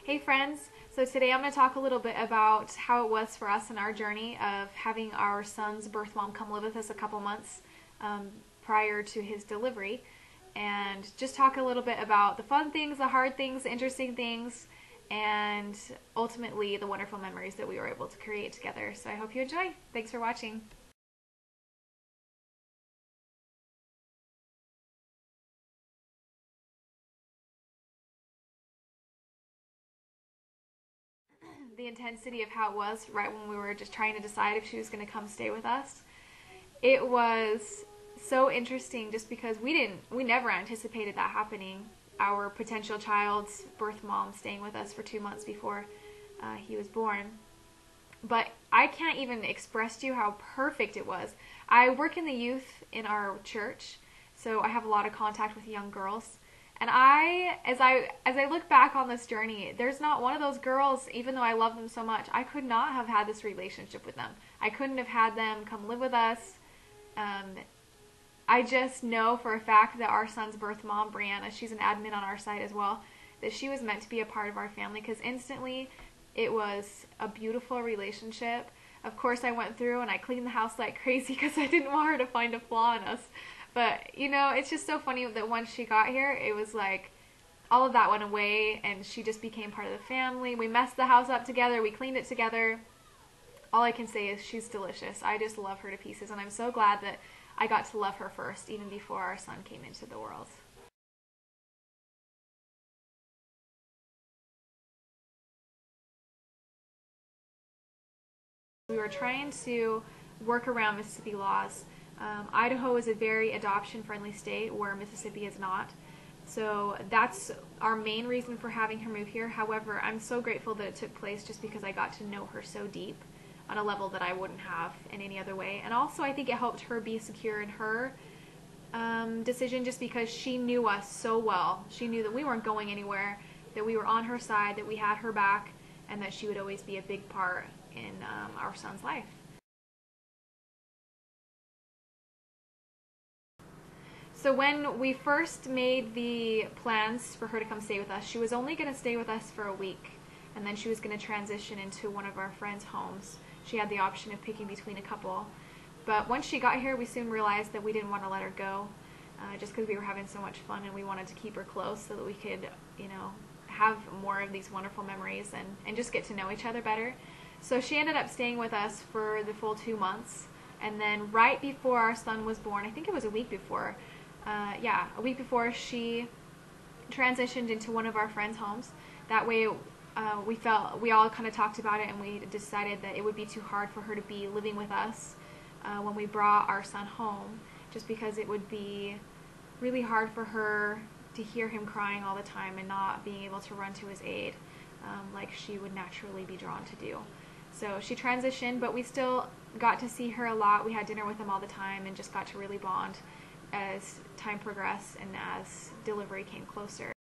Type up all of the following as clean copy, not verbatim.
Hey friends, so today I'm going to talk a little bit about how it was for us in our journey of having our son's birth mom come live with us a couple months prior to his delivery, and just talk a little bit about the fun things, the hard things, the interesting things, and ultimately the wonderful memories that we were able to create together. So I hope you enjoy. Thanks for watching. The intensity of how it was right when we were just trying to decide if she was going to come stay with us. It was so interesting just because we never anticipated that happening. Our potential child's birth mom staying with us for 2 months before he was born. But I can't even express to you how perfect it was. I work in the youth in our church, so I have a lot of contact with young girls. And as I look back on this journey, there's not one of those girls, even though I love them so much, I could not have had this relationship with them. I couldn't have had them come live with us. I just know for a fact that our son's birth mom, Brianna, she's an admin on our site as well, that she was meant to be a part of our family because instantly it was a beautiful relationship. Of course, I went through and I cleaned the house like crazy because I didn't want her to find a flaw in us. But, you know, it's just so funny that once she got here, it was like all of that went away and she just became part of the family. We messed the house up together. We cleaned it together. All I can say is she's delicious. I just love her to pieces, and I'm so glad that I got to love her first, even before our son came into the world. We were trying to work around Mississippi laws. Idaho is a very adoption-friendly state where Mississippi is not. So that's our main reason for having her move here. However, I'm so grateful that it took place just because I got to know her so deep on a level that I wouldn't have in any other way. And also I think it helped her be secure in her decision just because she knew us so well. She knew that we weren't going anywhere, that we were on her side, that we had her back, and that she would always be a big part in our son's life. So when we first made the plans for her to come stay with us, she was only going to stay with us for a week, and then she was going to transition into one of our friends' homes. She had the option of picking between a couple. But once she got here, we soon realized that we didn't want to let her go, just because we were having so much fun and we wanted to keep her close so that we could, you know, have more of these wonderful memories and just get to know each other better. So she ended up staying with us for the full 2 months, and then right before our son was born, I think it was a week before, a week before, she transitioned into one of our friends' homes. That way we all kind of talked about it, and we decided that it would be too hard for her to be living with us when we brought our son home, just because it would be really hard for her to hear him crying all the time and not being able to run to his aid like she would naturally be drawn to do. So she transitioned, but we still got to see her a lot. We had dinner with them all the time and just got to really bond as time progressed and as delivery came closer.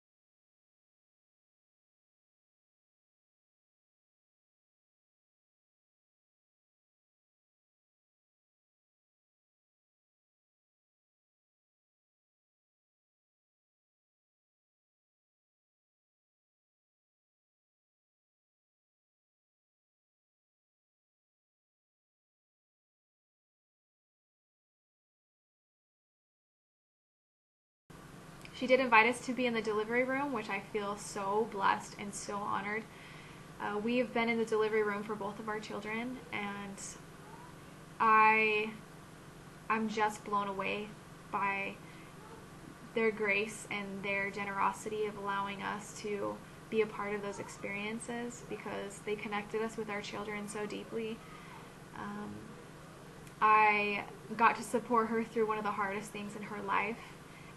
She did invite us to be in the delivery room, which I feel so blessed and so honored. We've been in the delivery room for both of our children, and I'm just blown away by their grace and their generosity of allowing us to be a part of those experiences because they connected us with our children so deeply. I got to support her through one of the hardest things in her life,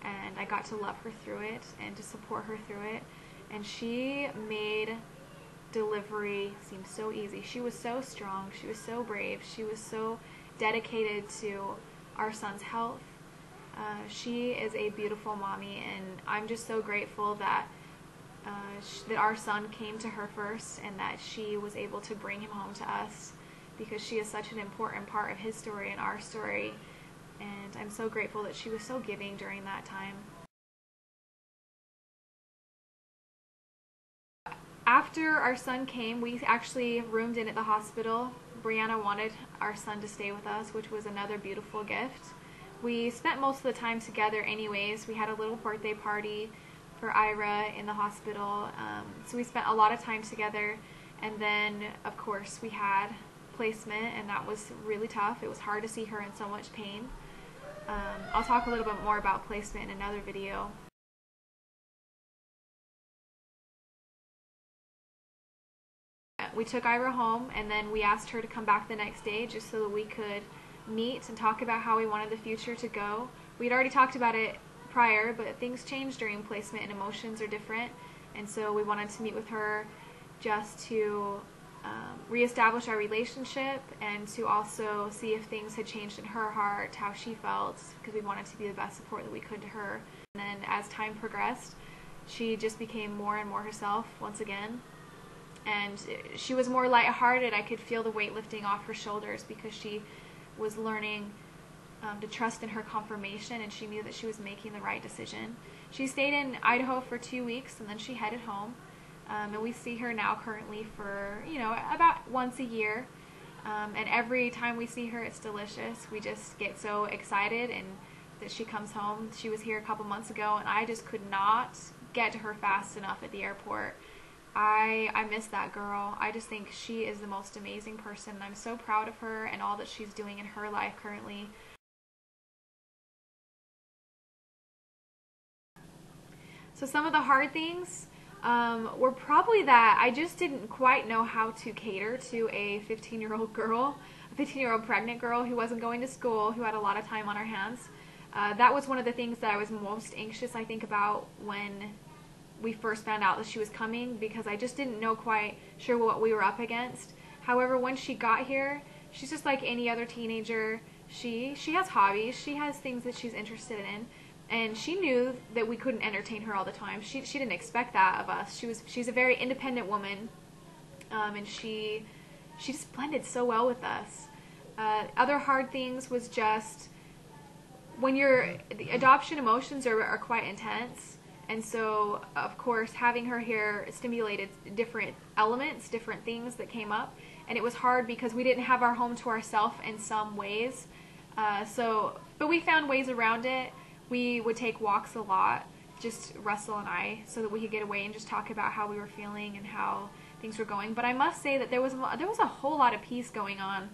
and I got to love her through it and to support her through it, and she made delivery seem so easy. She was so strong, she was so brave, she was so dedicated to our son's health. She is a beautiful mommy, and I'm just so grateful that that our son came to her first and that she was able to bring him home to us, because she is such an important part of his story and our story, and I'm so grateful that she was so giving during that time. After our son came, we actually roomed in at the hospital. Brianna wanted our son to stay with us, which was another beautiful gift. We spent most of the time together anyways. We had a little birthday party for Ira in the hospital, so we spent a lot of time together. And then, of course, we had placement, and that was really tough. It was hard to see her in so much pain. I'll talk a little bit more about placement in another video. We took Ira home, and then we asked her to come back the next day just so that we could meet and talk about how we wanted the future to go. We'd already talked about it prior, but things change during placement and emotions are different, and so we wanted to meet with her just to reestablish our relationship and to also see if things had changed in her heart, how she felt, because we wanted to be the best support that we could to her. And then as time progressed, she just became more and more herself once again. And she was more lighthearted. I could feel the weight lifting off her shoulders because she was learning to trust in her confirmation, and she knew that she was making the right decision. She stayed in Idaho for 2 weeks, and then she headed home. And we see her now currently for, about once a year. And every time we see her, it's delicious. We just get so excited and that she comes home. She was here a couple months ago, and I just could not get to her fast enough at the airport. I miss that girl. I just think she is the most amazing person, and I'm so proud of her and all that she's doing in her life currently. So some of the hard things were probably that I just didn't quite know how to cater to a 15-year-old girl, a 15-year-old pregnant girl who wasn't going to school, who had a lot of time on her hands. That was one of the things that I was most anxious, I think, about when we first found out that she was coming, because I just didn't know quite sure what we were up against. However, when she got here, she's just like any other teenager. She has hobbies, she has things that she's interested in, and she knew that we couldn't entertain her all the time. She didn't expect that of us. She's a very independent woman, and she just blended so well with us. Other hard things was just when the adoption emotions are quite intense. And so, of course, having her here stimulated different elements, different things that came up. And it was hard because we didn't have our home to ourselves in some ways. But we found ways around it. We would take walks a lot, just Russell and I, so that we could get away and just talk about how we were feeling and how things were going. But I must say that there was a whole lot of peace going on.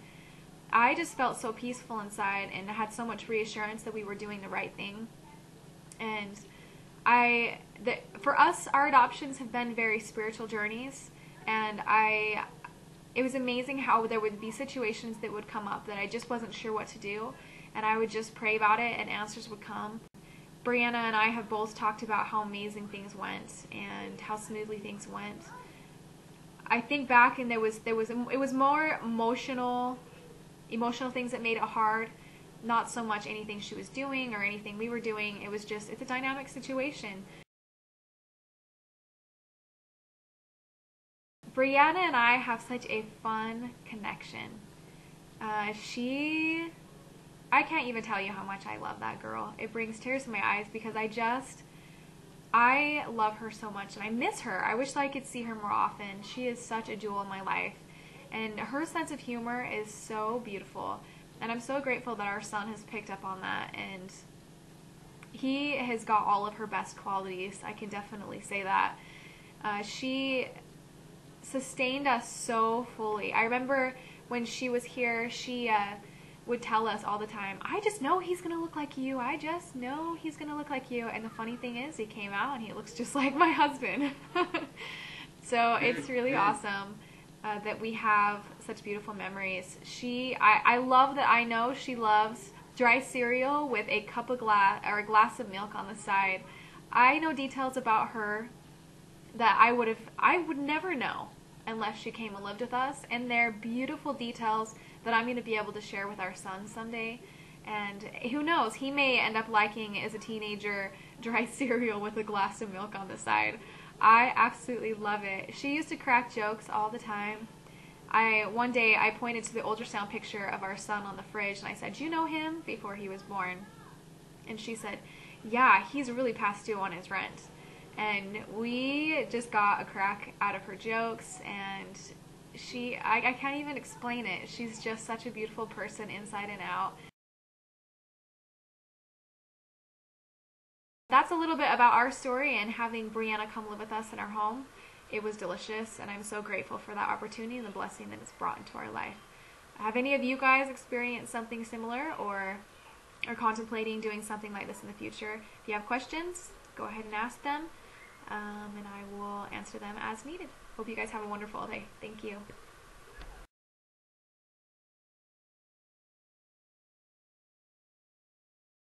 I just felt so peaceful inside and had so much reassurance that we were doing the right thing. And for us, our adoptions have been very spiritual journeys, and it was amazing how there would be situations that would come up that I just wasn't sure what to do, and I would just pray about it and answers would come. Brianna and I have both talked about how amazing things went and how smoothly things went. I think back, and it was more emotional things that made it hard. Not so much anything she was doing or anything we were doing. It was just, it's a dynamic situation. Brianna and I have such a fun connection. I can't even tell you how much I love that girl. It brings tears to my eyes because I love her so much, and I miss her. I wish I could see her more often. She is such a jewel in my life, and her sense of humor is so beautiful. And I'm so grateful that our son has picked up on that, and he has got all of her best qualities. I can definitely say that. She sustained us so fully. I remember when she was here, she would tell us all the time, I just know he's going to look like you. I just know he's going to look like you. And the funny thing is, he came out and he looks just like my husband. So it's really awesome. That we have such beautiful memories. I love that I know she loves dry cereal with a glass of milk on the side. I know details about her that I would never know unless she came and lived with us, and they're beautiful details that I'm going to be able to share with our son someday. And who knows, he may end up liking, as a teenager, dry cereal with a glass of milk on the side. I absolutely love it. She used to crack jokes all the time. One day I pointed to the ultrasound picture of our son on the fridge, and I said, "Do you know him?" before he was born. And she said, "Yeah, he's really past due on his rent." And we just got a crack out of her jokes, and I can't even explain it. She's just such a beautiful person inside and out. That's a little bit about our story and having Brianna come live with us in our home. It was delicious, and I'm so grateful for that opportunity and the blessing that it's brought into our life. Have any of you guys experienced something similar or are contemplating doing something like this in the future? If you have questions, go ahead and ask them, and I will answer them as needed. Hope you guys have a wonderful day. Thank you.